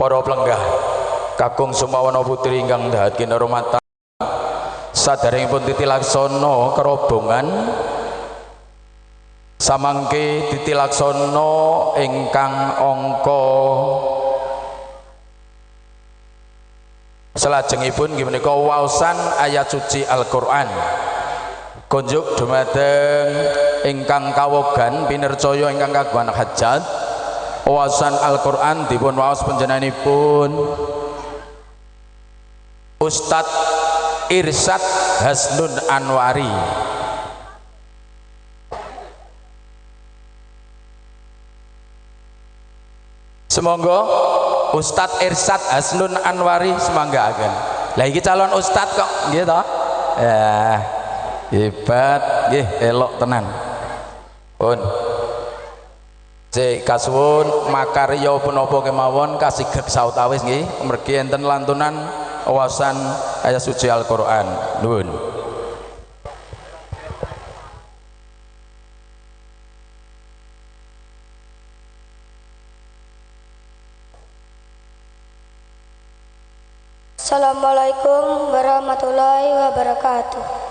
Para plenggah kakung sumawana putri ingkang ndahat kinurmatan sadaringipun titilaksana kerobongan samangke titilaksana ingkang angka salajengipun nggih menika waosan ayat suci Al-Qur'an kunjuk dumateng ingkang kawogan pinercaya ingkang kagungan hajat waosan Al-Qur'an dipun waos panjenenganipun Ustadz Irsyad Hasnun Anwari. Semoga Ustadz Irsyad Hasnun Anwari semanggaken. Lah iki calon ustadz kok nggih to? Ya, hebat nggih, elok tenan. Pun Cek kasuwun makarya punapa kemawon kasigeg sautawis nggih mergi enten lantunan wawasan ayat suci Al-Qur'an. Nuwun. Assalamualaikum warahmatullahi wabarakatuh.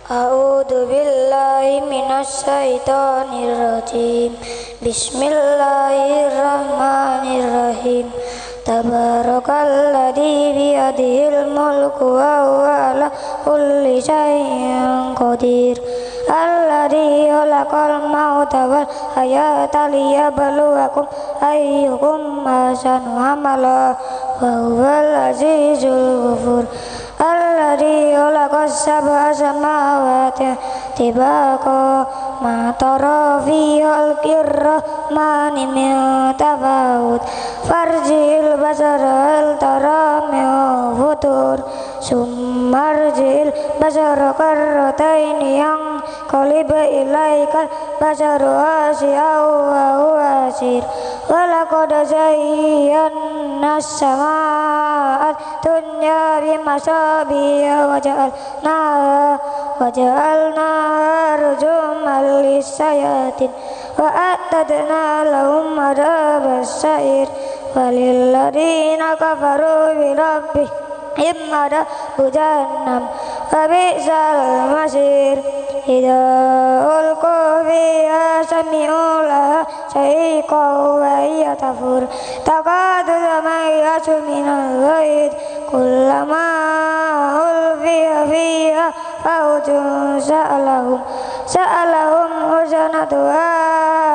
A'udzu billahi minasy syaithanir rajim. Bismillahirrahmanirrahim. Tabarakalladzi biyadihil mulku wa huwa ala kulli syai'in qadir. Alladzi khalaqal mauta wal hayata liyabluwakum ayyukum ahsanu amala wa huwal azizul ghafur. Alladzi khalaqas sab'a samawati tibaqa ma tara fi khalqir rahmani min tafawut farjil basara hal tara min futur summarjil basara karrataini yang qaliba ilaikal basaru asyaw wa huwa asir walaqad zayyana as-samaa'a dunya bimasabiha waja'alna rujuman lis-syayatin wa a'tadna lahum adhabas sa'ir walilladina kafaru bi rabbihim adhabu jahannam wa bi'sal masir idza ulqu fiha sami'u laha shahiqan wa hiya tafur takadu tamayyazu minal ghayz kullama ulqiya fiha fawjun sa'alahum husnatuha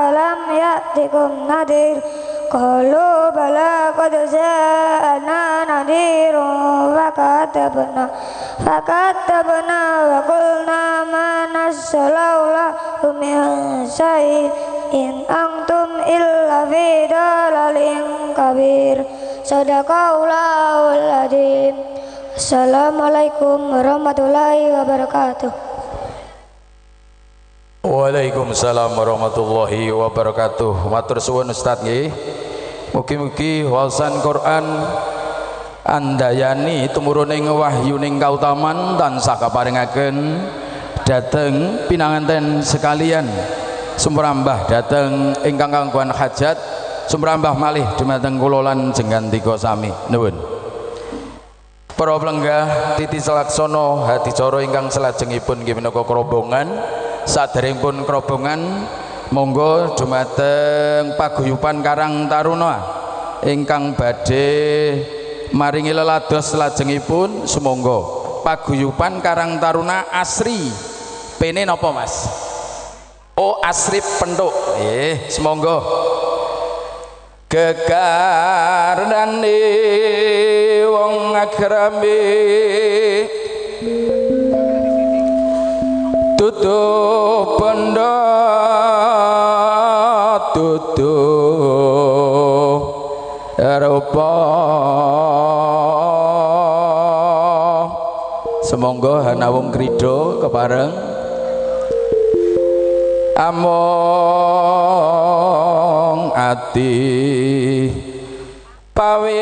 lam ya'tikum nadhir qalu bala qad ja'ana nadhirun fakatabna wa qulna ma nassallallahu min syai'in antum illa fi dalalin kabir. Sadaqallahul adzim. Assalamualaikum warahmatullahi wabarakatuh. Waalaikumsalam warahmatullahi wabarakatuh. Matur suwun Ustaz nggih. Mugi-mugi waosan Quran andayani tumuruning wahyuning kautaman tansah kaparingaken dhateng pinanganten sekalian sumrambah dhateng ingkang kagungan hajat sumrambah malih dumateng kula lan jenengan sami. Nuwun. Para plenggah titi selaksana hadicara ingkang salajengipun nggih menika kerobongan saderengipun kerobongan monggo dumateng paguyuban Karang Taruna ingkang badhe maringi lelados lajengipun sumangga paguyuban Karang Taruna asri pene napa Mas? Oh asri pentuk nggih sumangga gegarane wong agrame tutup benda tutup rupa semonggo hanawung krida kepareng among ati pawitane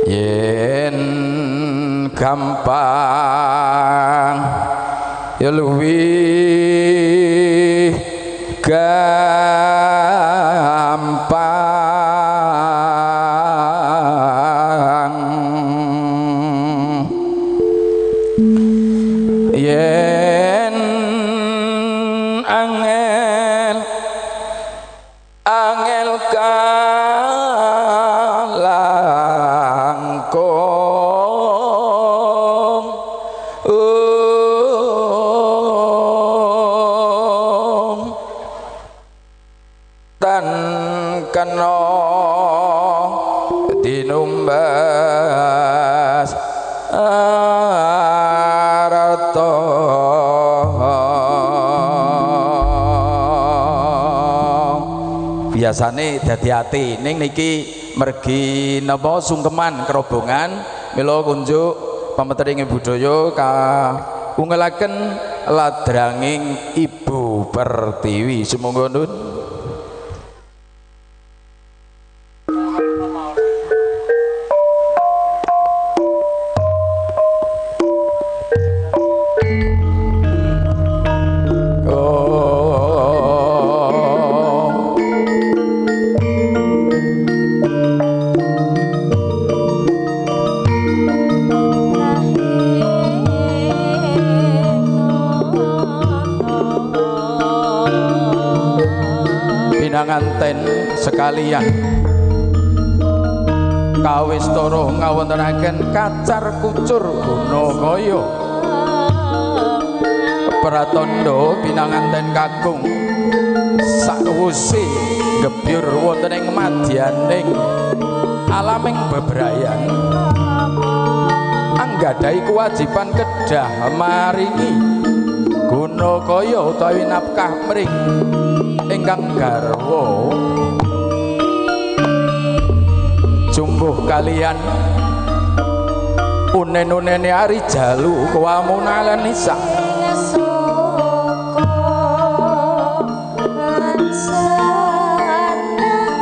yen gampang ya luwih gampang yen angel kalangkung tan kena dinumbas arata biasane dadi ati ning niki mergi napa sungkeman kerobongan mila kunjuk pametering budaya kaungelaken ladranging Ibu Pertiwi sumangga nun. Pinanganten sekalian kawistara ngawontenaken kacar kucur gunakaya pratandha pinanganten kakung sakwuse gebyur wonten ing madyaning alaming bebrayan anggadhahi kewajiban kedah maringi gunakaya utawi nafkah mring ingkang garwa jumbuh kalian unen-unene ari jalu kawamunalan nisa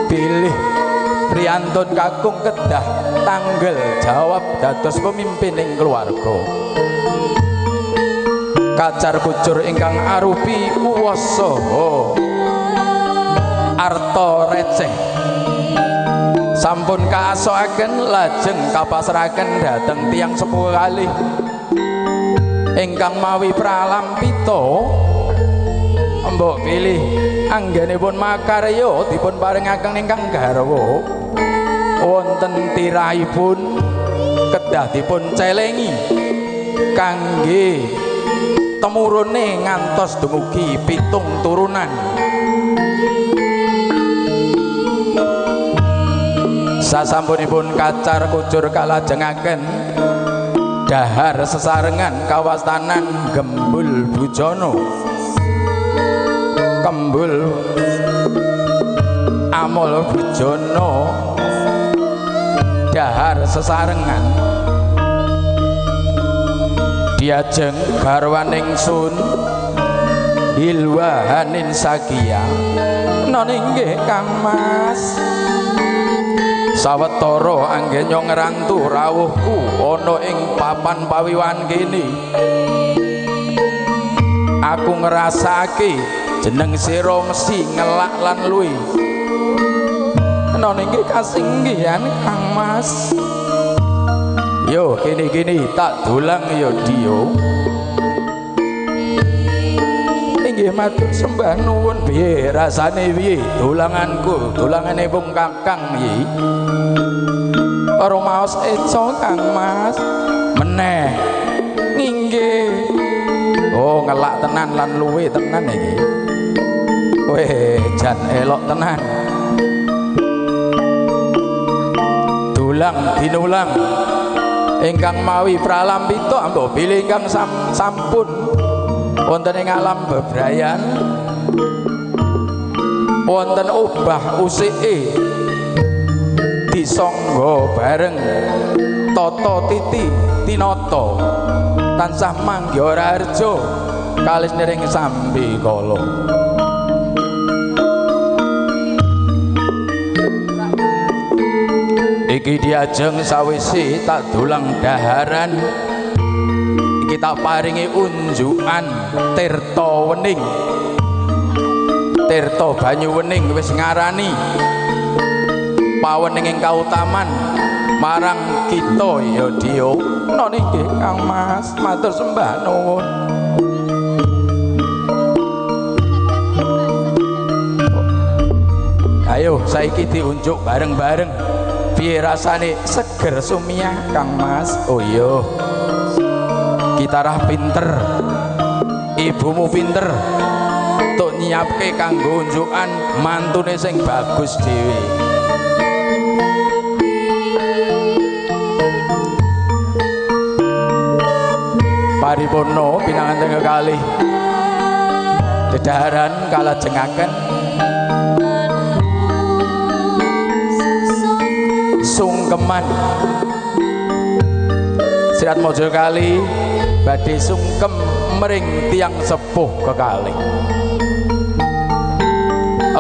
pilih priyantun kakung kedah tanggel jawab dados pemimpining keluarga kacar kucur ingkang arupi uwasaha arta receh sampun kaasokaken lajeng kapasrahaken dhateng tiyang sepuh kalih ingkang mawi pralampita mbok pilih anggenipun makarya dipun paringaken ingkang garwa wonten tirahipun kedah dipun celengi kangge temurune ngantos dumugi 7 turunan sasampunipun kacar kucur kalajengaken dahar sesarengan kawastanan Gembul Bujana Kembul Amol Bujana dahar sesarengan diajeng garwaning sun hilwahanin sakia nona inggih Kang Mas sawetara anggenya ngrantu rawuhku ana ing papan pawiwan kene aku ngrasake jeneng sira mesti ngelak lan luwih nona inggih kasinggihan Kang Mas yo kene-kene tak dolang yo dio inggih matur sembah nuwun piye rasane piye dolanganku dolangane wong kakang iki karo maos eco Kang Mas meneh nginggih oh ngelak tenan lan luwe tenan iki weh jan elok tenan dulang dinulang ingkang mawi pralampita mbok bilih ingkang sampun wonten ing alam bebrayan wonten obah usike disangga bareng Tata Titi Tinata tansah mangya raharja kalis niring sambi kala iki diajeng sawise tak dulang daharan iki tak paringi unjukan tirta wening tirta banyu wening wis ngarani pawening ing kautaman marang kita ya Dio nona nggih Kang Mas matur sembah nuwun. Ayo saiki diunjuk bareng-bareng piye rasane seger sumiyah Kang Mas. Oh iya kita rah pinter ibumu pinter tuk nyiapke kanggo unjukan mantune sing bagus dhewe. Paripurna pinanganten kekalih dedaharan kalajengaken sungkeman Sirat Mojo kali badhe sungkem mering tiang sepuh kekalih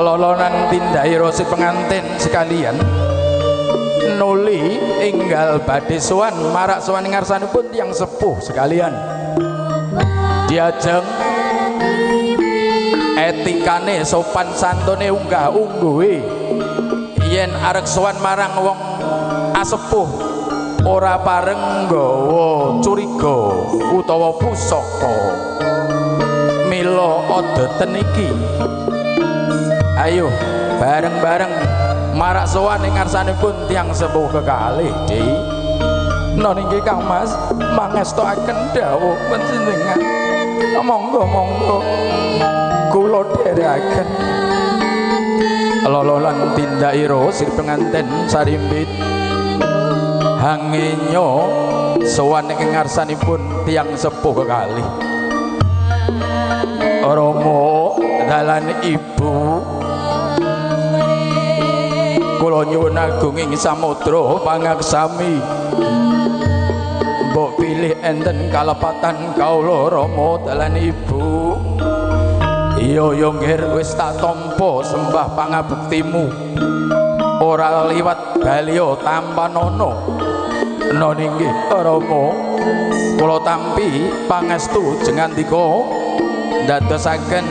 lolonan tindai rosit pengantin sekalian nuli enggal badhe sowan marak sowan ngarsanipun tiang sepuh sekalian diajeng etikane sopan santune unggah-ungguhe yen arek sowan marang wong asepuh ora pareng nggawa curiga utawa pusaka mila adeten iki ayo bareng-bareng marak sowan ing ngarsanipun tiyang sepuh kekalih Dei nona nggih Kang Mas mangestokaken dawuh panjenengan monggo kula dherekaken lololan tindairo sir penganten sarimbit hangenyo sowan ing ngarsanipun tiyang sepuh kekalih Rama dalan ibu kula nyuwun agung ing samudra pangaksami mbok pilih enten kalepatan kaula Rama dalan ibu iya nggih wis tak tampa sembah pangabektimu ora liwat baliya tanpa nono nona nggih Rama kula tampi pangestu jengandika ndadosaken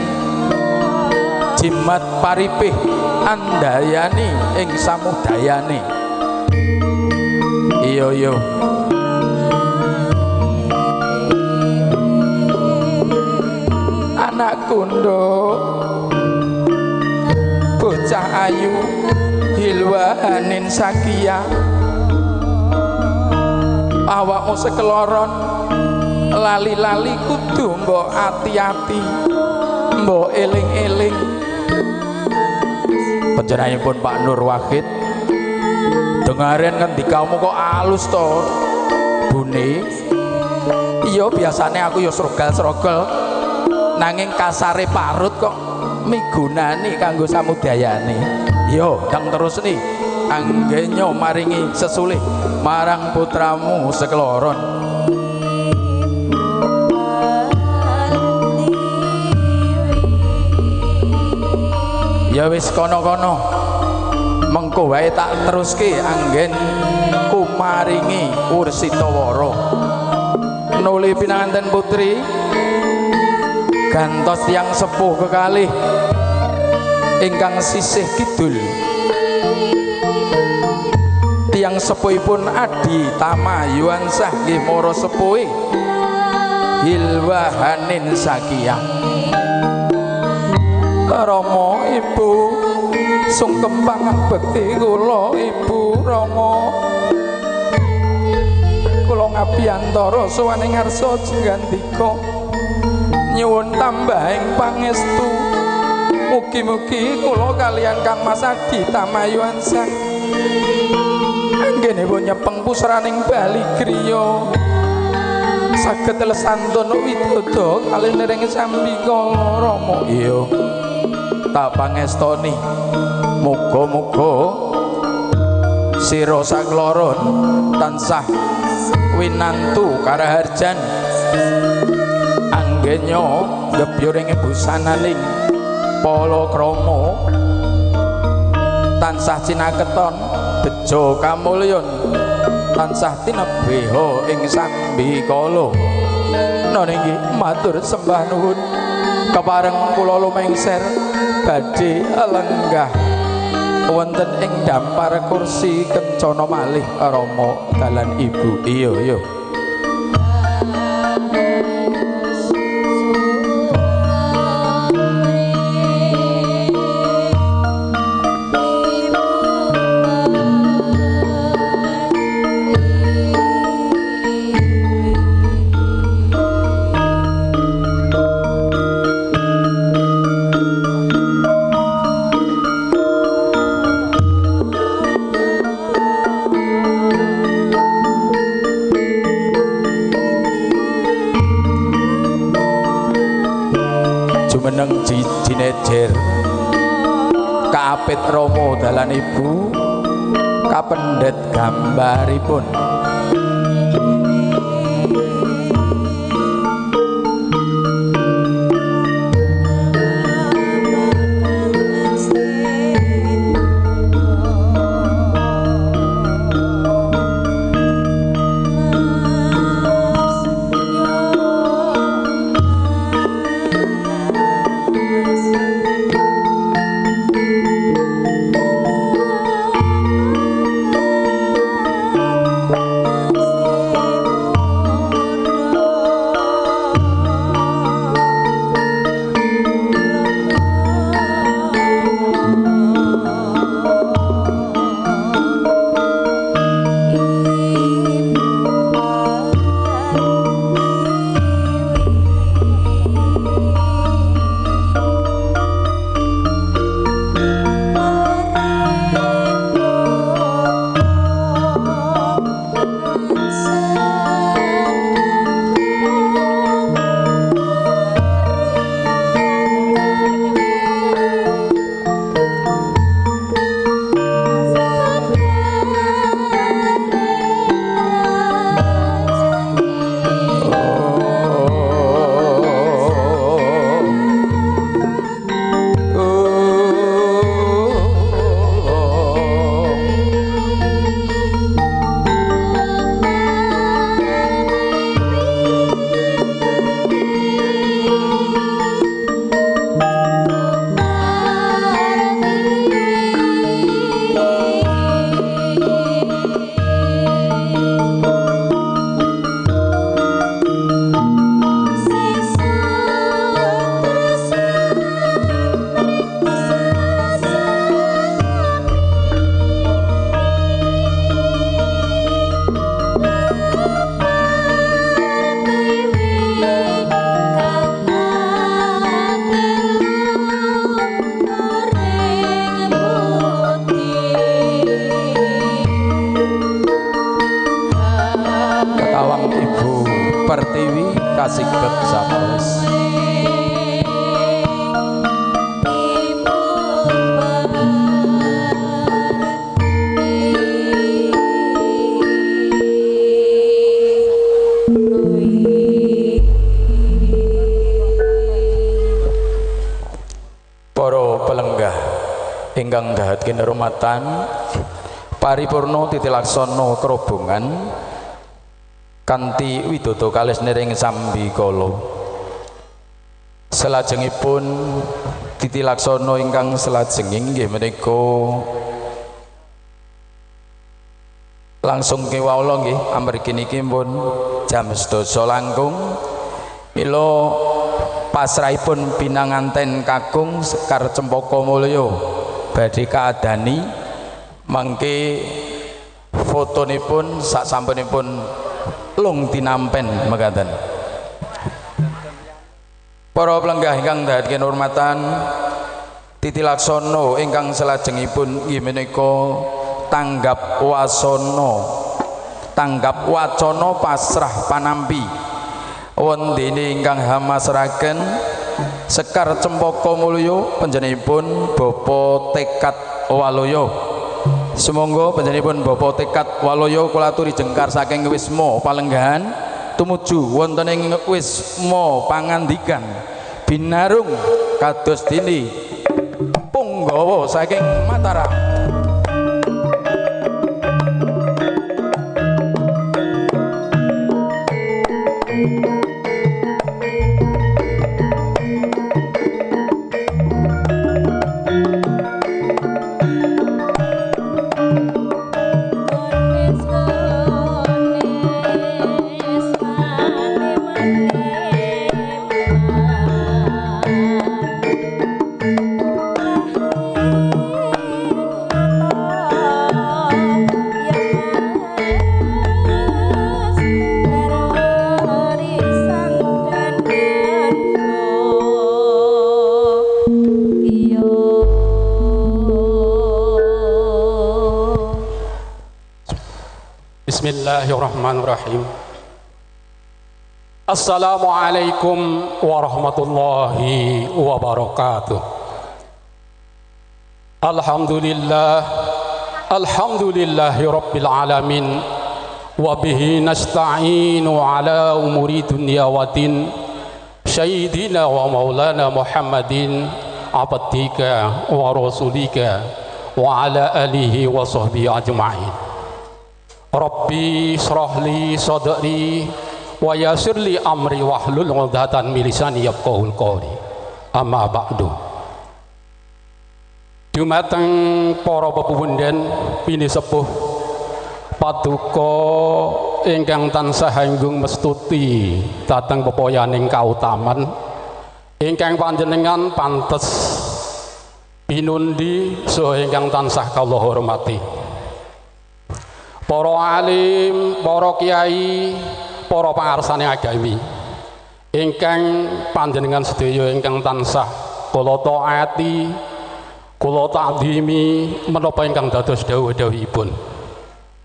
jimat paripih andayani ing samudayane iya anak kunduk bocah ayu hilwahanin sakia awakmu sekloron lali-lali kudu mbok ati-ati mbok eling-eling panjenenganipun Pak Nur Wahid dengaren ngendikamu kok alus to Bune iya biasane aku ya srogal-srogel nanging kasare parut kok migunani kanggo samudayane yo dang terus nih anggenyo maringi sesulih marang putramu sekloron ya wis kono-kono mengko wae tak teruske anggen kumaringi Ursitawara nuli pinanganten putri gantos tiyang sepuh kekalih ingkang sisih kidul tiyang sepuhipun Adi Tama Yuansah nggih mara sepuhe Hilwahanin Sakia Rama ibu sungkem pangabekti kula ibu Rama kula ngabiyantara sowan ing ngarsa jengandika nyuwun tambahing pangestu mugi-mugi kula kaliyan Kang Mas Adi Tama Yuansah anggenipun nyepeng pusraning Bali griya saged lesantun widodo kalih nering sambika Rama iya tak pangestoni muga-muga sira sakloron tansah winantu karaharjan anggenyo gebyoring busananing palakrama tansah cinaketon bejo kamulyan tansah tinebeha ing sambikala. Nona inggih matur sembah nuwun kepareng kula lumengser badhe lenggah wonten ing dampar kursi kencana malih Rama dalan Ibu. Iya. Jumeneng jinejer kaapit Rama dalan Ibu kapendhet gambaripun. kasighet sapawis. Para pelenggah ingkang dahat kinurmatan, paripurna titilaksana kerobongan kanthi widodha kalis niring sambikala. Salajengipun titilaksana ingkang salajenging inggih menika langsung kewala nggih amargi niki pun jam 12 langkung mila pasrahipun pinanganten kakung Sekar Cempaka Mulya badhe kaadani mangke fotonipun sak sampunipun lung tinampen mekaten. Para pelenggah ingkang dahat kinurmatan, titilaksana ingkang salajengipun inggih menika tanggap wacana pasrah panampi wondene ingkang hamasraken Sekar Cempaka Mulya panjenenganipun Bapa Tekad Waloya. Sumangga panjenenganipun Bapa Tekad Waloya kula aturi jengkar saking wisma palenggahan tumuju wonten ing wisma pangandikan binarung kados dene Punggawa saking Mataram. Bismillahirrahmanirrahim. Assalamualaikum warahmatullahi wabarakatuh. Alhamdulillahi rabbil alamin. Wa bihi nasta'inu ala umuri dunya wa din. Sayyidina wa maulana Muhammadin abdika wa rasulika wa ala alihi wa sahbihi ajma'in. Rabbi shrahli sadri wa yassirli amri wahlul 'uqdatam min lisani yafqahul qawli. Amma ba'du. Dumateng para pepundhen pini sepuh paduka ingkang tansah anggung mestuti dhateng pepoyaning kautaman ingkang panjenengan pantes pinundi saha ingkang tansah kula hormati. Para alim, para kiai, para pangarsane agami ingkang panjenengan sedaya ingkang tansah kula taati, kula takdimi menapa ingkang dados dawuh-dawuhipun.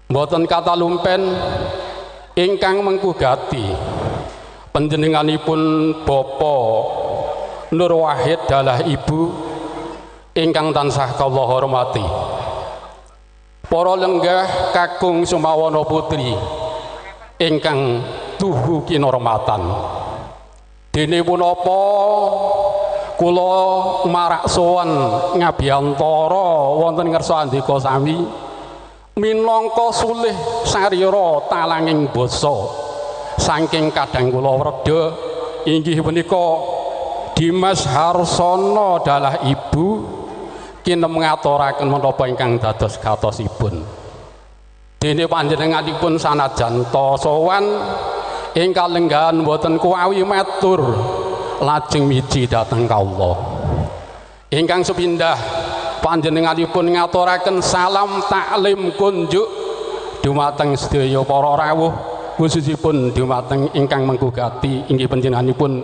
Mboten kata lumpen ingkang mengkugati panjenenganipun Bapak Nur Wahid dalah Ibu ingkang tansah kula hormati. Para lenggah kakung sumawana putri ingkang tuhu kinurmatan. Dene punapa kula marak sowan ngabiyantara wonten ngersa andika sami minangka sulih sarira talanging basa saking kadang kula werda inggih punika Dimas Harsono dalah Ibu kinem ngaturaken menapa ingkang dados gatosipun. Dene panjenenganipun sanajan ta sowan ingkang lenggahan boten kuawi matur lajeng miji dhateng kawula. Ingkang sepindah panjenenganipun ngaturaken salam taklim kunjuk dumateng sedaya para rawuh khususipun dumateng ingkang menggugati inggih panjenenganipun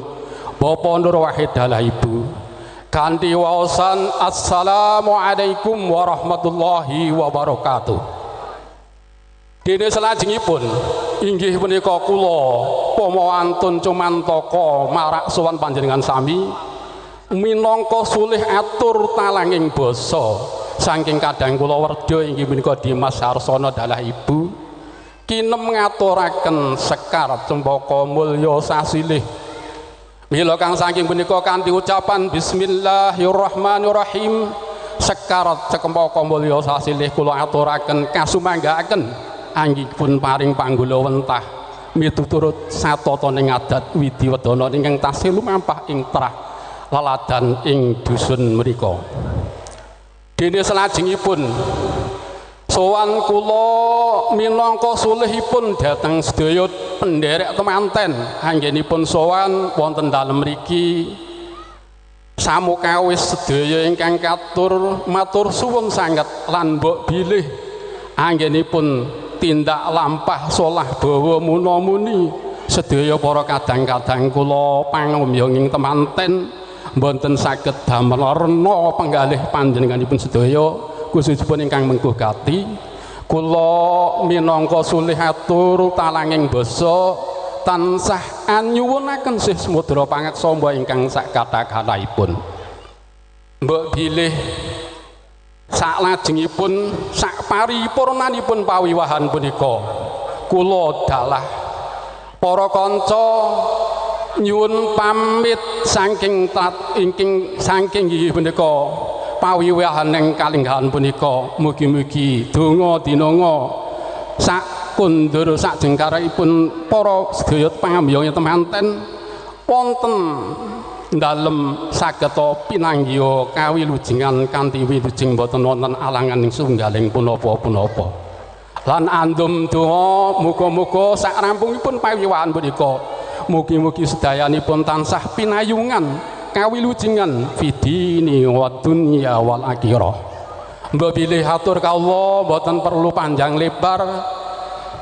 Bapak Nur Wahid dalah Ibu. Kanthi waosan assalamualaikum warahmatullahi wabarakatuh. Dene salajengipun inggih punika kula pamawantun cumantaka marak sowan panjenengan sami minangka sulih atur talanging basa saking kadang kula werda inggih punika Dimas Harsono dalah Ibu kinem ngaturaken sekar cempaka mulya sasilih. Mila kang saking punika kanthi ucapan bismillahirrahmanirrahim sekarat cempaka mulya sasilih kula aturaken kasumanggaaken anggipun paring panggula wentah mituturut satataning adat widiwedana ingkang tasih lumampah ing trah laladan ing dusun mriku. Dene salajengipun sowan kula minangka sulihipun dhateng sedaya penderek temanten anggenipun sowan wonten dalem mriki samukawis sedaya ingkang katur matur suwun sanget lan mbok bilih anggenipun tindak lampah solah bawa munamuni sedaya para kadang-kadang kula pangomyonging temanten mboten saged damel rena penggalih panjenenganipun sedaya khususipun ingkang menggugati kula minangka sulih atur talanging basa tansah anyuwunaken sih samudra pangaksamba ingkang sakatha-kathahipun mbok bilih saklajengipun sak paripurnanipun pawiwahan punika kula dalah para kanca nyuwun pamit saking inggih punika pawiwahaning kalenggahan punika mugi-mugi donga dinonga sak kundur sak jengkaripun para sedaya pangambyong temanten wonten dalem sageta pinanggiya kawilujengan kanthi wilujeng boten wonten alangan ing sunggaling punapa-punapa lan andum donga muga-muga sak rampungipun pawiwahan punika mugi-mugi sedayanipun tansah pinayungan kawilujengan fidini wa dunya wal akhirah. Mbok bilih hatur kawula mboten perlu panjang lebar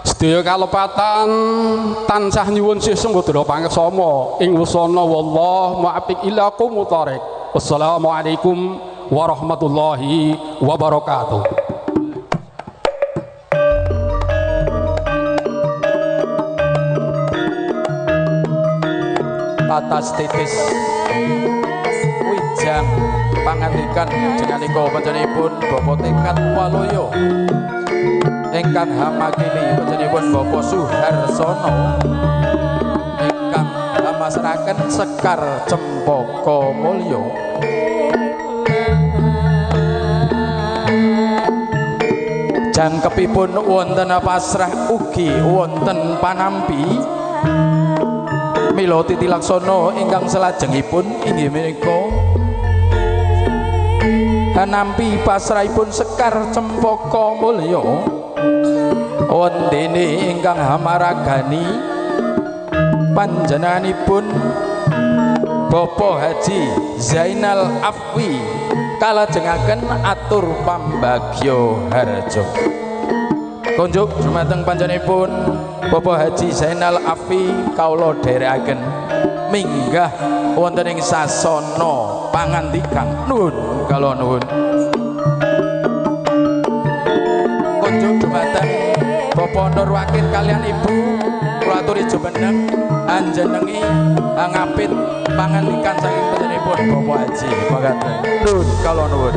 sedaya kalepatan tansah nyuwun sih samudra pangaksama ing wusana wallahu muwaffiq ila aqwamit thoriq. Wassalamualaikum warahmatullahi wabarakatuh. atas titis wijang pangandikan jenenganipun panjenenganipun Bapak Tingkat Waloyo ingkang hamakili panjenenganipun Bapak Suharsono ingkang hamasraken Sekar Cempaka Mulya jangkepipun wonten pasrah ugi wonten panampi mila titi laksana ingkang salajengipun inggih menika nampi pasrahipun Sekar Cempaka Mulya wondene ingkang hamaragani panjenenganipun Bapak Haji Zainal Afwi kalajengaken atur pambagyo harjo kunjuk dumateng panjenenganipun Bapak Haji Zainal Afwi kawula dherekaken minggah wonten ing sasana pangandikan nuwun kala nuwun kunjuk dumateng Bapak Nur Wakil kalian Ibu kula aturi jumeneng anjenengi ngapit pangandikan saking panjenenganipun Bapak Haji mangkaten nuwun kala nuwun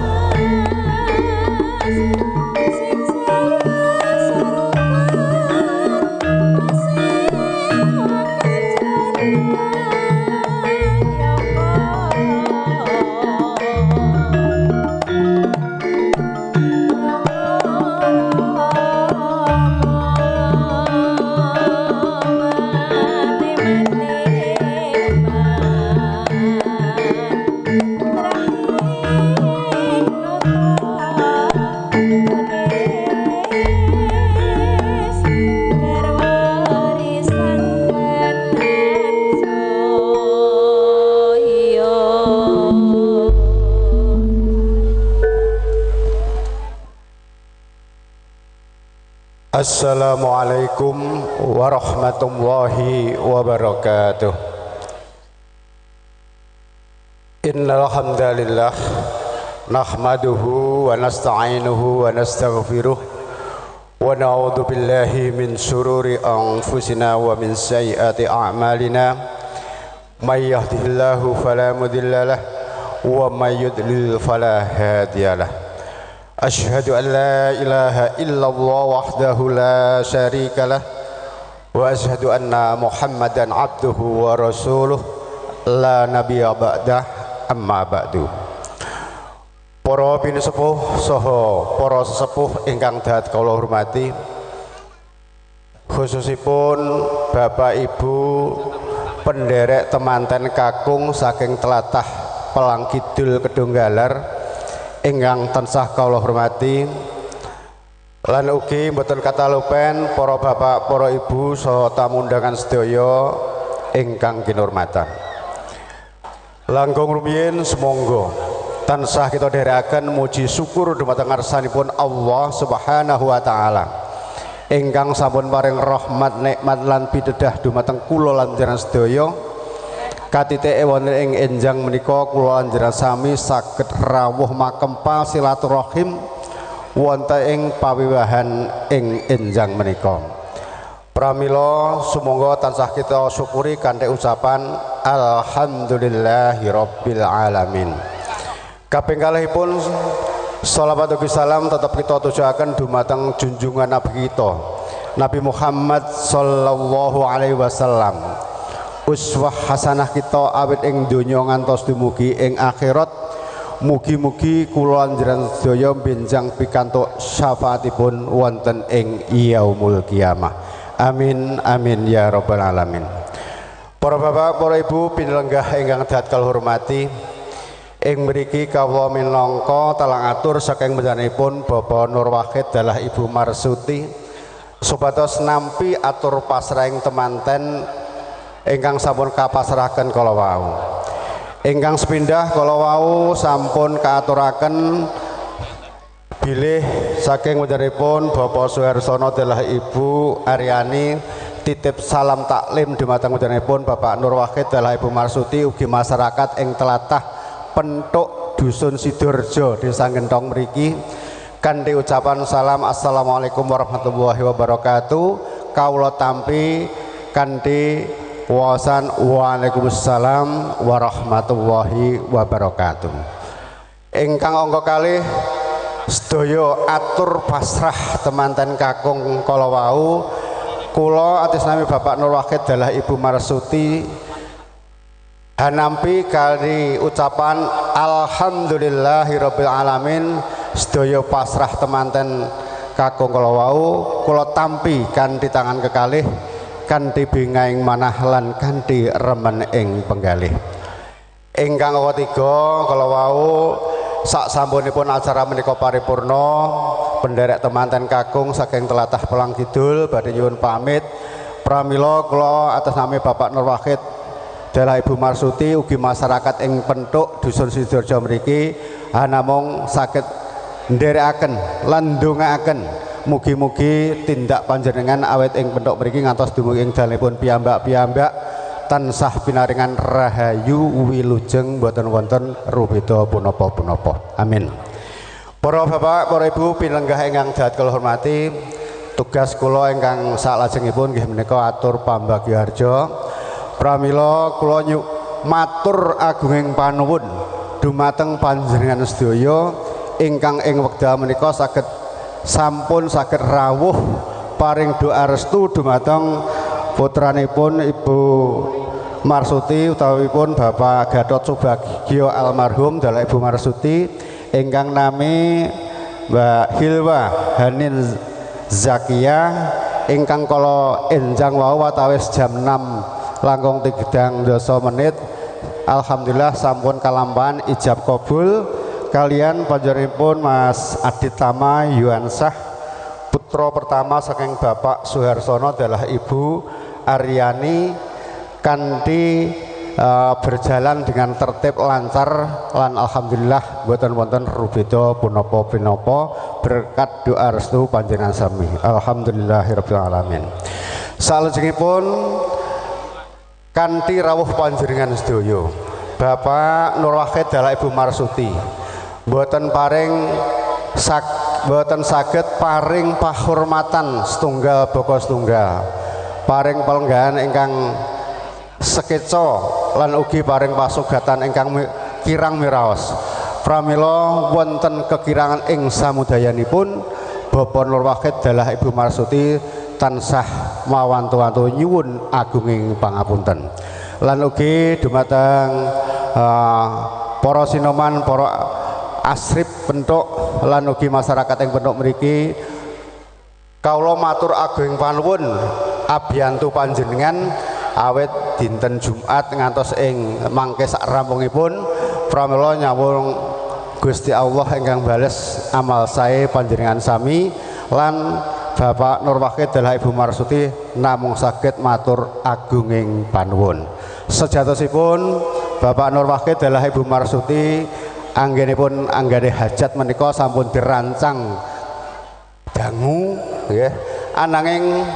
Assalamualaikum warahmatullahi wabarakatuh. Innal hamdalillah nahmaduhu wa nasta'inuhu wa nastaghfiruh wa na'udzu billahi min shururi anfusina wa min sayyiati a'malina may yahdihillahu fala mudhillalah wa may yudlil fala hadiyalah. أشهد أن لا إله إلا الله وحده لا شريك له وأشهد أن محمدا عبده ورسوله لا نبي بعده أما بعد. Para pinisepuh saha para sesepuh ingkang dahat kula hormati, khususipun Bapak Ibu penderek temanten kakung saking tlatah Pelang Kidul Kedunggalar ingkang tansah kawula hormati lan ugi mboten katalupen para bapak, para ibu saha tamu undangan sedaya ingkang kinurmatan. Langkung rumiyin semonggo tansah kita dherekaken muji syukur dumateng ngarsanipun Allah Subhanahu wa taala ingkang sampun paring rahmat nikmat lan pitedah dumateng kula lan panjenengan sedaya. Katitike wonten ing enjang menika kula anjenengan sami saged rawuh makempa silaturahim wonten ing pawiwahan ing enjang menika. Pramila sumangga tansah kita syukuri kanthi ucapan alhamdulillahirabbil alamin. Kaping kalihipun shalawat ugi salam tetep kita tujuaken dumateng junjungan Nabi kita Nabi Muhammad sallallahu alaihi wasallam. Uswah hasanah kita awit ing donya ngantos dumugi ing akhirat. Mugi-mugi kula panjenengan sedaya benjang pikantuk syafaatipun wonten ing yaumul kiamah. Amin amin ya rabbal alamin. Para bapak, para ibu pinelenggah ingkang dahat kula hormati, ing mriki kawula minangka talang atur saking panjenenganipun Bapak Nur Wahid dalah Ibu Marsuti supados nampi atur pasrahing temanten ingkang sampun kapasrahaken kala wau. Ingkang sepindah kala wau sampun kaaturaken bilih saking panjenenganipun Bapak Suharsono dalah Ibu Aryani titip salam taklim dumateng panjenenganipun Bapak Nur Wahid dalah Ibu Marsuti ugi masyarakat ing tlatah Pentuk Dusun Sidoarjo Desa Gentong mriki kanthi ucapan salam assalamualaikum warahmatullahi wabarakatuh. Kawula tampi kanthi wawasan waalaikumsalam warahmatullahi wabarakatuh. Ingkang angka kalih sedaya atur pasrah temanten kakung kala wau. Kula atas nami Bapak Nur Wahid dalah Ibu Marsuti hanampi kali ucapan alhamdulillahirabbil alamin. Sedaya pasrah temanten kakung kala wau kula tampi kanthi tangan kekalih kanthi bingaing manah lan kanthi remen ing penggalih. Ingkang ketiga kala wau sak sampunipun acara menika paripurna penderek temanten kakung saking tlatah Pelang Kidul badhe nyuwun pamit pramila kula atas nami Bapak Nur Wahid dalah Ibu Marsuti ugi masyarakat ing Pentuk Dusun Sidoarjo mriki namung saged nderekaken lan ndongaaken mugi-mugi tindak panjenengan awet ing Pentuk mriki ngantos dumugi ing dalemipun piyambak-piyambak tansah pinaringan rahayu wilujeng boten wonten rubeda punapa-punapa. Amin. Para bapak, para ibu pinenggah ingkang dahat kula hormati, tugas kula ingkang salajengipun nggih menika atur pambagyaharja. Pramila kula matur agunging panuwun dumateng panjenengan sedaya ingkang ing wekdal menika sampun saged rawuh paring doa restu dumateng putranipun Ibu Marsuti utawipun Bapak Gatot Subagio almarhum dalah Ibu Marsuti ingkang nami Mbak Hilwa Hanin Zakia ingkang kala enjang wau watawis jam 6 langkung 3 menit. Alhamdulillah sampun kalampahan ijab kabul kalian panjenenganipun Mas Aditama Yuansah putra pertama saking Bapak Suharsono dalah Ibu Aryani kanthi berjalan dengan tertib lancar lan alhamdulillah boten wonten rubeda punapa-punapa berkat doa restu panjenengan sami. Alhamdulillahirabbil alamin. Salajengipun kanthi rawuh panjenengan sedaya Bapak Nur Wahid dalah Ibu Marsuti boten saged paring pahormatan setunggal boko setunggal paring pelenggahan ingkang sekeca lan ugi paring pasugatan ingkang kirang miraos. Pramila wonten kekirangan ing samudayanipun Bapak Nur Wahid dalah Ibu Marsuti tansah mawantu-wantu nyuwun agunging pangapunten. Lan ugi dumateng para sinoman, para asrip Pentuk lan ugi masyarakat ing Pentuk mriki kawula matur agunging panuwun abiyantu panjenengan awet dinten Jumat ngantos ing mangke sak rampungipun pramila nyawung Gusti Allah ingkang bales amal sae panjenengan sami lan Bapak Nur Wahid dalah Ibu Marsuti namung saged matur agunging panuwun. Sejatosipun Bapak Nur Wahid dalah Ibu Marsuti anggenipun anggane hajat menika sampun dirancang dangu nggih ananging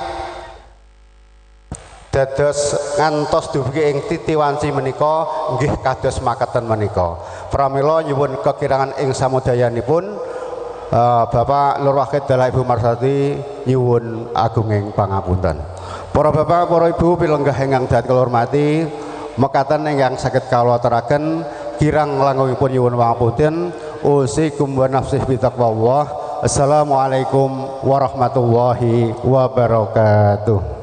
dados ngantos dumugi ing titi wanci menika nggih kados makaten menika. Pramila nyuwun kekirangan ing samudayanipun Bapak Nur Wahid dalah Ibu Marsuti nyuwun agunging pangapunten. Para bapak, para ibu pilenggah ingkang dahat kula hormati, mekaten ingkang saged kawula aturaken kirang langkungipun nyuwun pangapunten. Usikum wa nafsi bitaqwallah. Assalamualaikum warahmatullahi wabarakatuh.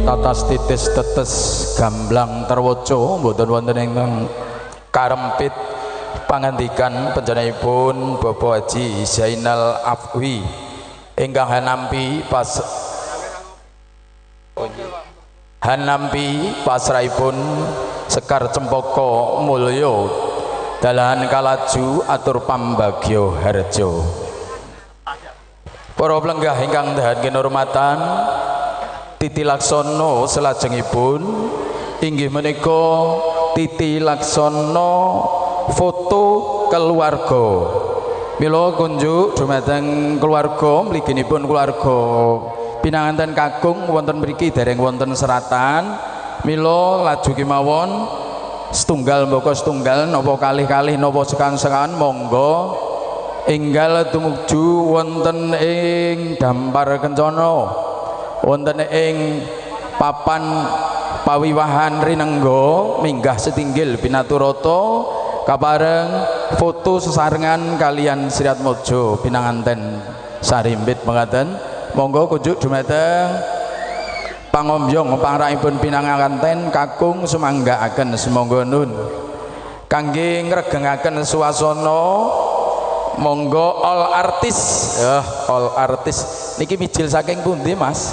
Tatas titis tetes gamblang terwoco mboten wonten ingkang karempit pangandikan panjenenganipun Bapak Haji Zainal Afwi ingkang hanampi pas Hanampi pasraipun Sekar Cempaka Mulya dalahan kalaju atur pambagya harja. Para plenggah ingkang dahan kinurmatan, Titi Laksana selajengipun inggih menika Titi Laksana foto keluarga. Mila kunjuk dumateng keluarga mliginipun keluarga pinanganten kakung wonten mriki dereng wonten seratan. Mila laju kemawon setunggal mbaka setunggal napa kalih-kalih napa sekan-sekan monggo enggal tumuju wonten ing dampar kencana wonten ing papan pawiwahan rinengga minggah setinggil pinaturata kapareng foto sesarengan kalian Sri Atmaja pinanganten sarimbit mekaten. Monggo kunjuk dumateng pangombyong pangrakipun pinanganten kakung sumanggaaken semangga nun kangge ngregengaken suasana. Monggo all artis. All artis niki mijil saking pundi Mas?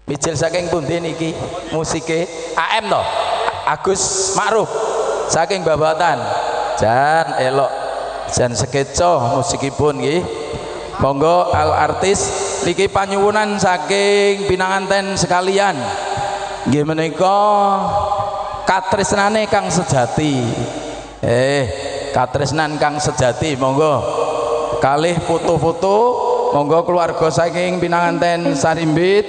Mijil saking pundi niki musike? AM to? Agus Ma'ruf saking Babatan. Jan elok jan sekeca musikipun nggih. Monggo al artis niki panyuwunan saking pinanganten sekalian. Nggih menika katresnane kang sejati. Katresnan kang sejati. Monggo kalih foto-foto monggo keluarga saking pinanganten sarimbit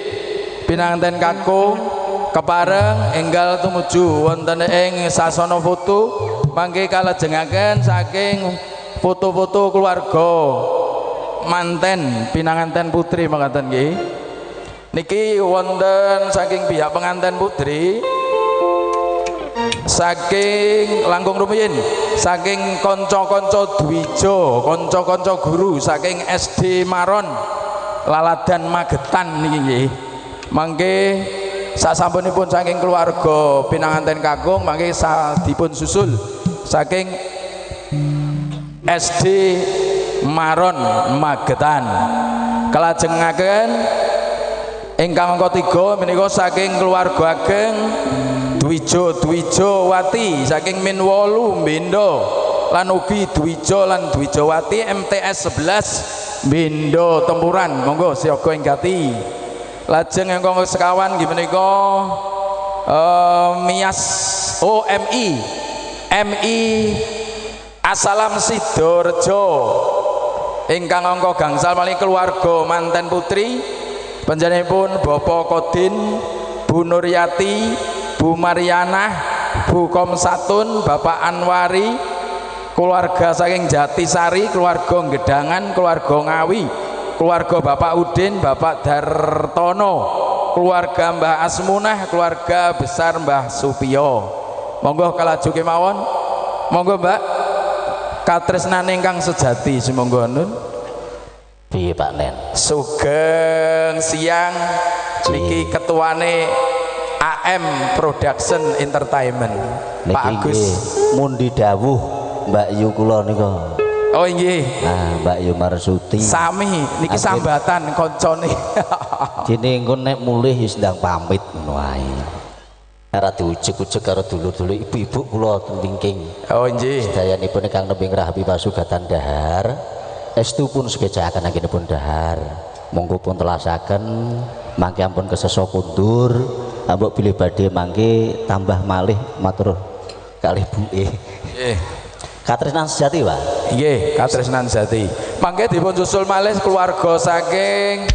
pinanganten kakung kepareng enggal tumuju wonten ing sasana foto mangke kalajengaken saking foto-foto keluarga manten pinanganten putri mekaten nggih. Niki wonten saking pihak penganten putri saking langkung rumiyin saking kanca-kanca Dwija, kanca-kanca guru saking SD Maron Laladan Magetan niki nggih. Mangke sasampunipun saking keluarga pinanganten kakung mangke dipun susul saking SD Maron Magetan. Kalajengaken ingkang angka 3 menika saking keluarga ageng Dwijawati saking Min 8 Bendo lan ugi Dwija lan Dwijawati MTS 11 Bendo Tempuran. Monggo siaga enggati. Lajeng ingkang sekawan nggih menika Mias MI Asalam Sidorejo ingkang angka gangsal malih keluarga manten putri panjenenganipun Bapak Kodin, Bu Nuryati, Bu Marianah, Bu Komsatun, Bapak Anwari, keluarga saking Jatisari, keluarga Gedangan, keluarga Ngawi, keluarga Bapak Udin, Bapak Dartono, keluarga Mbah Asmunah, keluarga besar Mbah Supio. Monggo kalaju kemawon. Monggo Mbak, katresnan ingkang sejati sumangga nun. Piye Pak Nen? Sugeng siang niki ketuane AM Production Entertainment Pak Agus mundi dawuh Mbak Yu kula nika. Oh nggih. Nah, Mbak Yu Marsuti. Sami niki sambatan kancane. Dene engko nek mulih wis ndang pamit ngono ae. Ora diujug-ujug karo dulur-dulur ibu-ibu kula tengking. Oh nggih. Sedayanipun ingkang nembe ngrahapi pasugatan dahar. Estu pun sekecakan anggenipun dahar. Monggo pun telasaken mangke ampun kesesa kundur. Ambok bilih badhe mangke tambah malih matur kalih buke. Nggih. Katresnan sejati, Pak. Nggih, katresnan sejati. Mangke dipun susul malih keluarga saking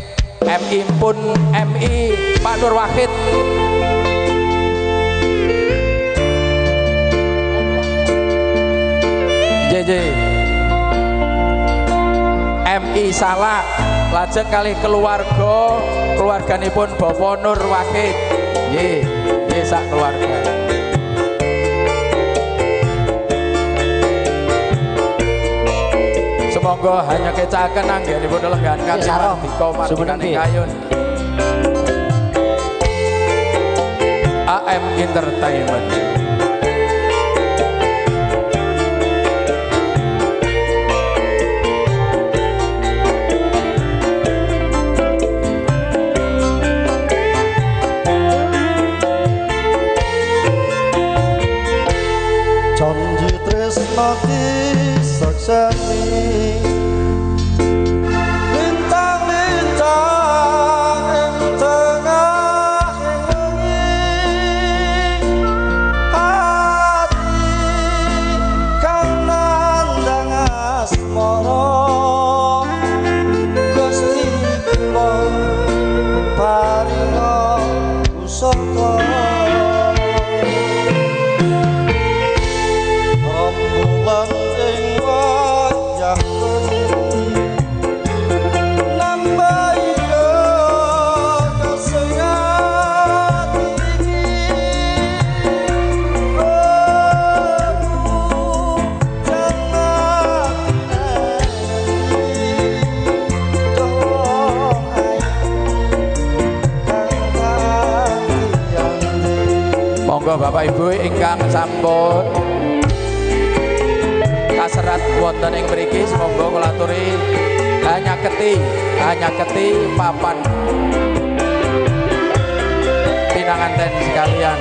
MI pun MI Pak Nur Wahid. Nggih. MI Salak lajeng kali keluarganipun Bapak Nur Wahid. Nggih, nggih sak keluarga. Semoga hanya kecaken anggenipun lenggan kali Mardika Mardikane Kayun. AM Entertainment. monggo Bapak Ibu ingkang sampun kaserat wonten ing mriki semoga kula aturi hanya keti papan pinanganten sekalian.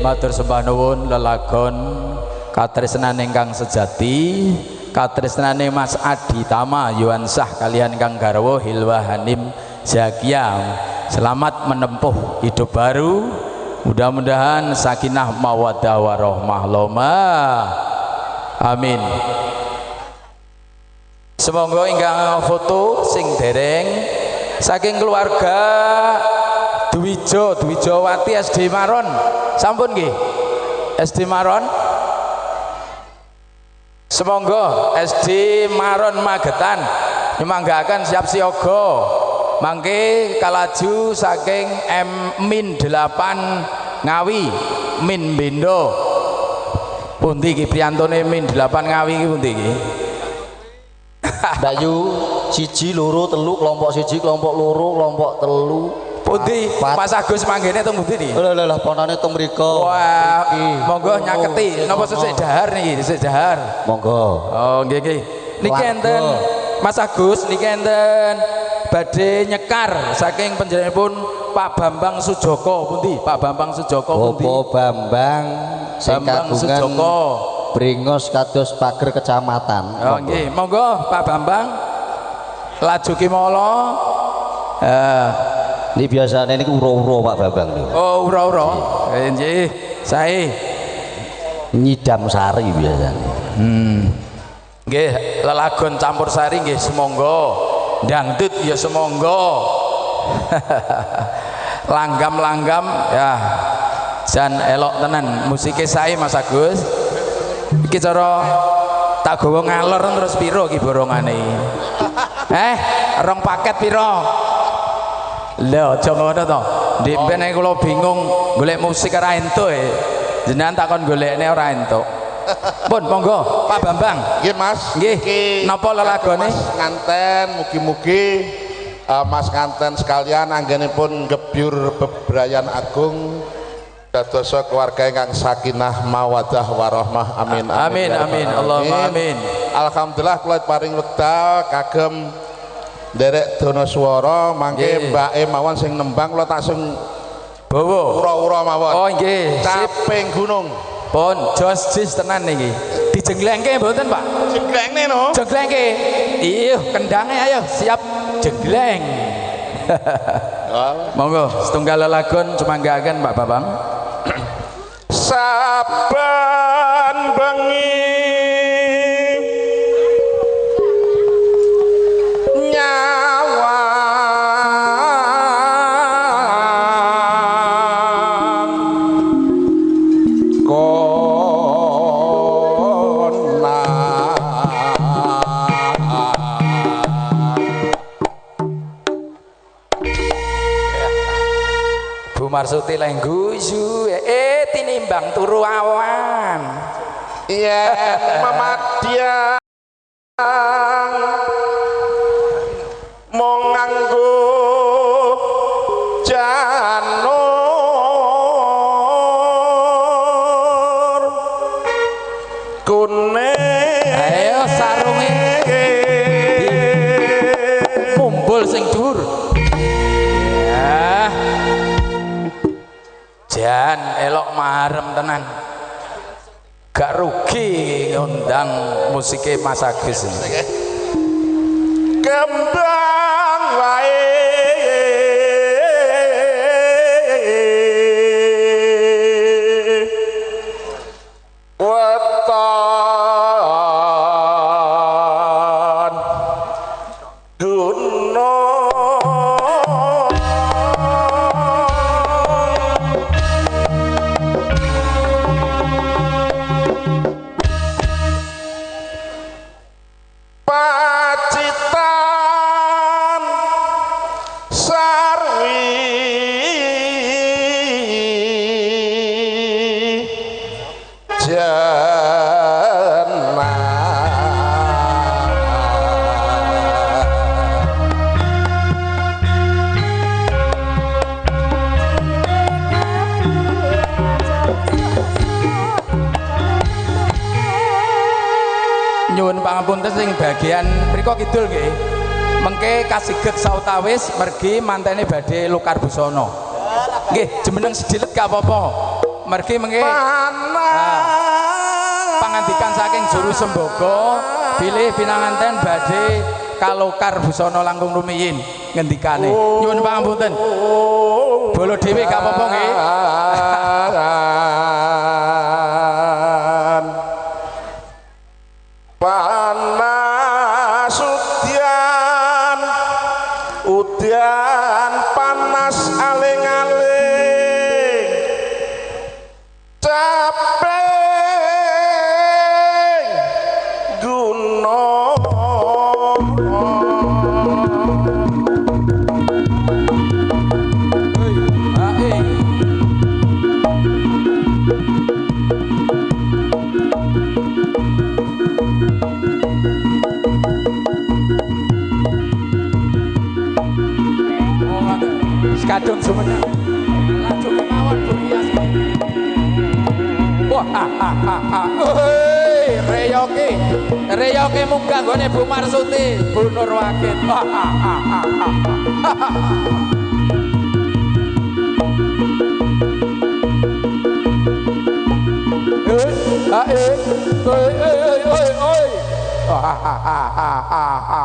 Matur sembah nuwun lelagon katresnan ingkang sejati, katresnane Mas Adi Tama Yuansah kalian Kang Garwo Hilwa Hanim Zakia. Selamat menempuh hidup baru, mudah-mudahan sakinah mawaddah warahmah loma. Amin. Semoga ingkang foto sing dereng saking keluarga Dwijawati SD Maron. Sampun nggih. SD Maron. Semoga SD Maron Magetan nyemanggakan siap siaga. Mangke kalaju saking Min 8 Ngawi, Min Bendo. Pundi iki priyantone Min 8 Ngawi iki pundi iki? Mbak Yu, siji loro telu kelompok siji kelompok loro kelompok telu. Pundi Mas Agus manggene teng pundi niki? Lah ponane teng mriku. Wah, monggo nyaketi. Napa sesuk dahar niki? Sesuk dahar. Monggo. Oh, nggih nggih. Niki enten Mas Agus niki enten badhe nyekar saking panjenenganipun Pak Bambang Sujoko pundi? Pak Bambang Sujoko pundi? Bapak Bambang sing kagungan Bringos kados pager kecamatan. Oh nggih, monggo Pak Bambang laju kimala. Ini biasanya ini uro-uro Pak Bambang. Oh uro-uro. Nggih, sae. Nyidam sari biasanya. Nggih, lelagon campursari nggih semonggo. Dangdut ya semonggo. Langgam-langgam ya. Jan elok tenan musike sae Mas Agus. Iki cara tak gawa ngalor terus piro iki borongane. Rong paket piro? Lho aja ngono to. Ndek ben kula bingung golek musik ora entuk e. Jenengan takon golekne ora entuk. Pun monggo Pak Bambang. Nggih Mas. Nggih. Napa lelagone? Mas nganten mugi-mugi Mas nganten sekalian anggenipun gebyur bebrayan agung dados keluarga ingkang sakinah mawaddah warahmah. Amin amin amin Allahumma amin. Alhamdulillah kula paring wekdal kagem nderek dana swara mangke mbake mawon sing nembang kula tak sing bawa ura-ura mawon. Oh nggih, Caping gunung. Pun jos jis tenan niki. Dijenglengke mboten Pak? Jenglengne no. Jenglengke. Iya, kendangnya ayo siap jengleng. Monggo setunggal lelagon cumanggaken Pak Bambang. Saben bengi nyawa Bu Marsuti lengguyu tinimbang turu awan. Iya memadya mong nganggo janur kuning. Ayo sarunge mumbul sing dhuwur. Ya. Jan elok marem tenan. Gak rugi ngundang musike Mas Agus ini. Kembang wae weton duno pacitan sarwi Nyuwun pangapunten sing bagian mriku kidul nggih. Mengke kasigeg sautawis mergi mantene badhe Lukar Busana. Nggih, jemeneng sedilet gak apa-apa. Mergi mengke pangandikan saking Juru Sembogo bilih pinanganten badhe Kalukar Busana langkung rumiyin ngendikane. Nyuwun pangapunten. Bolo dhewe gak apa-apa nggih. Panas kadung semenang laju kemawon burias wah reyoke munggah nggone Bu Marsuti Bu Nur Wakit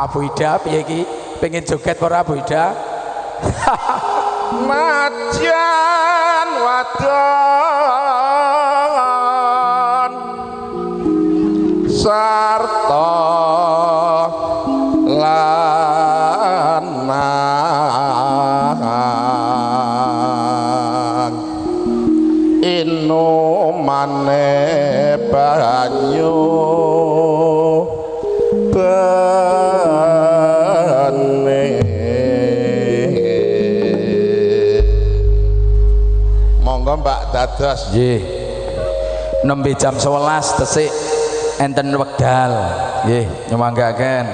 Bu Ida piye iki pengen joget ora Bu Ida najan wadon sarta lanang inumane banyu bane monggo Mbak dados nggih nembe jam 11 tesik enten wekdal nggih nyemanggaken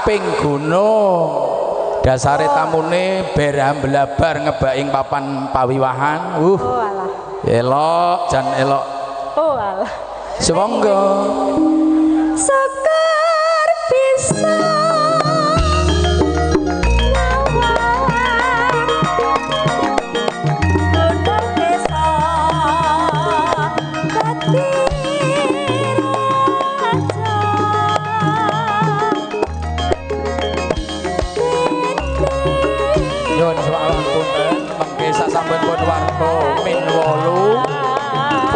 caping gunung dasare tamune berham belabar ngebaing papan pawiwahan elok jan elok semonggo sekar bisa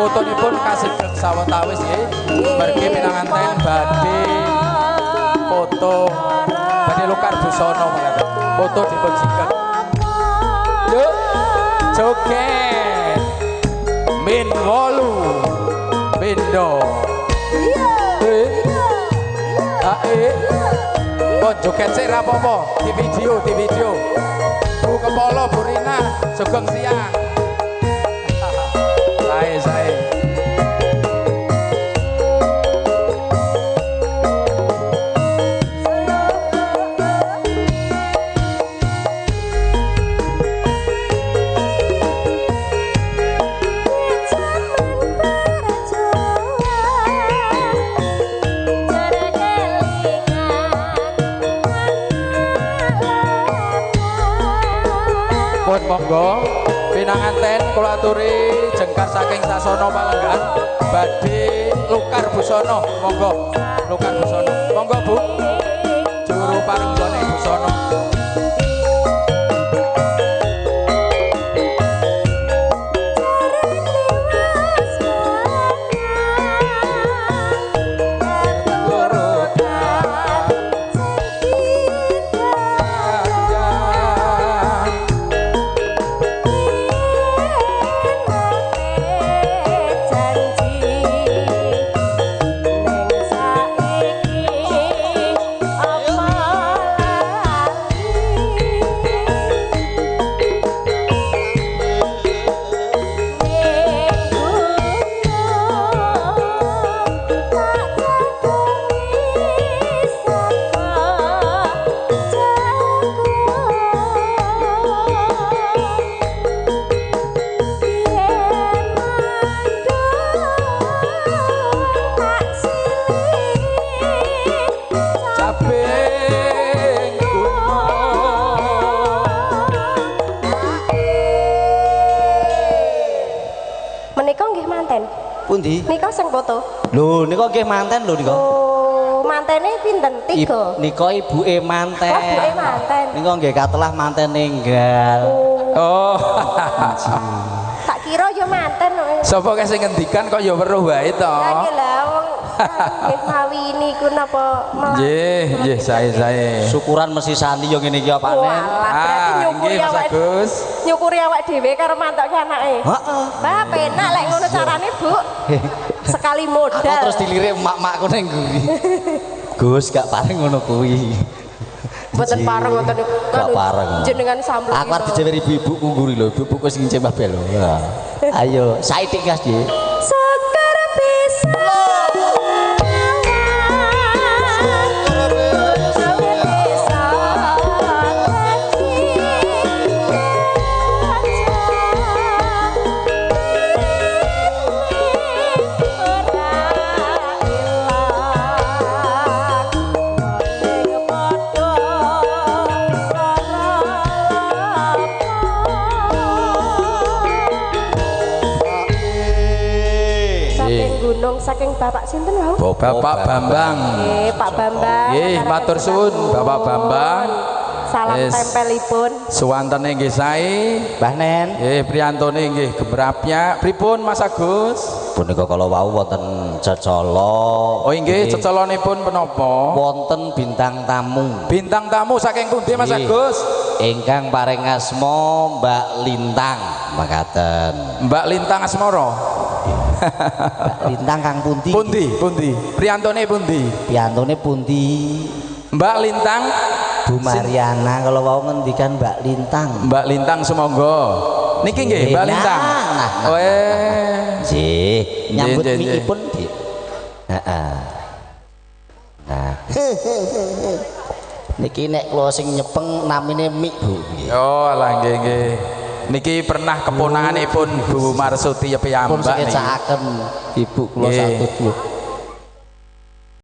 fotonipun kasih sawetawis nggih mergi pinanganten badhe foto badhe Lukar Busana mangke foto dipun siket yuk joget min 8 pindho kok joget sik ra apa-apa di video Bu Kepala Bu Rina sugeng siang saya pun monggo pinanganten kula aturi jengkar saking sasana Palenggan badhe Lukar Busana monggo Lukar Busana monggo Bu juru parenggone busana nika sing foto? Lho nika nggih manten lho nika. Oh, mantene pinten? 3. Nika ibuke manten. Oh, ibuke manten. Nika nggih katelah manten ninggal. Oh. Tak kira yo manten kok. Sapa kae sing ngendikan kok ya weruh wae to. Lah nggih lah wong nggih mawi niku napa Nggih, sae-sae. Syukuran mesti sani yo ngene iki panen. Berarti nyukuri nggih Mas awak. Agus. Nyukuri awak dhewe karo mantoke anake. Heeh. Bah, penak lek ngono carane, Bu. Sekali modal. Aku terus dilirik emak-emakku ning nguri. Gus gak paring ngono kuwi. Mboten pareng ngoten niku. Gak pareng. Jenengan sampluk. Aku arep dijewer ibu-ibuku nguri lho, ibuku sing cembah bel lho. Ayo, saitik Gas, Dik. Sekar bisa. Saking Bapak sinten wau? Bapak Bambang. Nggih, Pak Bambang. Nggih, matur suwun Bapak Bambang. Salam tempelipun. Suwantene nggih sae. Mbah Nen. Nggih, priyantone nggih gemerapnya. Pripun Mas Agus? Punika kala wau wonten cecala. Oh nggih, cecelonipun menapa? Wonten bintang tamu. Bintang tamu saking pundi Mas Nggih. Agus? Ingkang paring asma Mbak Lintang makaten. Mbak Lintang Asmara. Mbak Lintang kang pundi? Pundi? Priyantone pundi? Piantone pundi? Mbak Lintang, Bu Mariana kalau wau ngendikan Mbak Lintang. Mbak Lintang semonggo. Niki nggih Mbak Lintang. Nah. Nggih, nyambut Nggih, miipun, Dik. Heeh. Nah. Niki nek kula sing nyepeng namine Mik, Bu. Oh, alah nggih. Niki pernah keponakanipun Bu Marsuti Pun piyambak niki. sekecakaken ibu kula Nggih. satut, Bu.